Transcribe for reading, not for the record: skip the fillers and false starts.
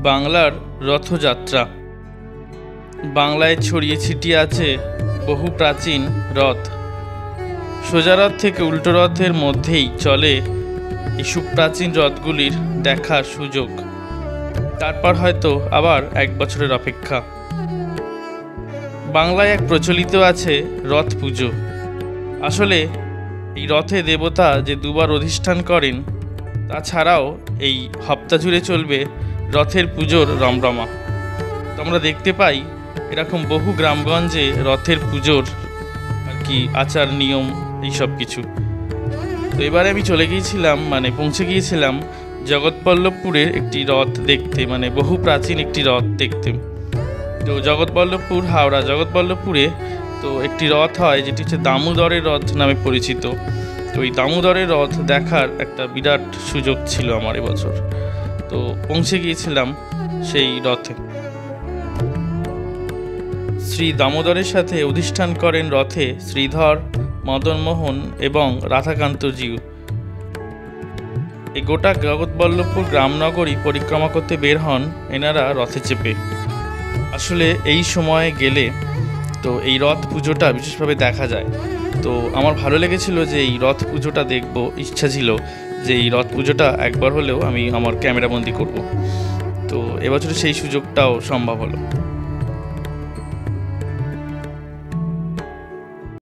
বাংলার রথযাত্রা। বাংলায় ছড়িয়ে ছিটিয়ে আছে বহু প্রাচীন রথ। সোজা রথ থেকে উল্টো রথের মধ্যেই চলে এই সুপ্রাচীন রথগুলির দেখার সুযোগ। তারপর হয়তো আবার 1 বছরের অপেক্ষা। বাংলায় এক প্রচলিত আছে রথ পুজো। আসলে এই রথে দেবতা যে দুবার অধিষ্ঠান করেন, তাছাড়াও এই হপ্তা জুড়ে চলবে রথের পুজোর রমরমা। তো আমরা দেখতে পাই এরকম বহু গ্রামগঞ্জে রথের পুজোর আচার নিয়ম এইসব কিছু। তো এবারে আমি পৌঁছে গিয়েছিলাম জগৎবল্লভপুরের একটি রথ দেখতে, বহু প্রাচীন একটি রথ দেখতে। তো জগৎবল্লভপুর, হাওড়া জগৎবল্লভপুরে তো একটি রথ হয় যেটি হচ্ছে দামোদরের রথ নামে পরিচিত। তো এই দামোদরের রথ দেখার একটা বিরাট সুযোগ ছিল আমার এবছর। তো পৌঁছে গিয়েছিলাম সেই রথে। শ্রী দামোদরের সাথে অধিষ্ঠান করেন রথে শ্রীধর, মদনমোহন এবং রাধাকান্তজিউ। এই গোটা জগৎবল্লভপুর গ্রামনগরী পরিক্রমা করতে বের হন এনারা রথে চেপে। আসলে এই সময়ে গেলে তো এই রথ পুজোটা বিশেষভাবে দেখা যায়। তো আমার ভালো লেগেছিল যে এই রথ পুজোটা দেখব, ইচ্ছা ছিল যে এই রথ পুজোটা একবার হলেও আমি আমার ক্যামেরাবন্দি করব। তো এবছরে সেই সুযোগটাও সম্ভব হলো।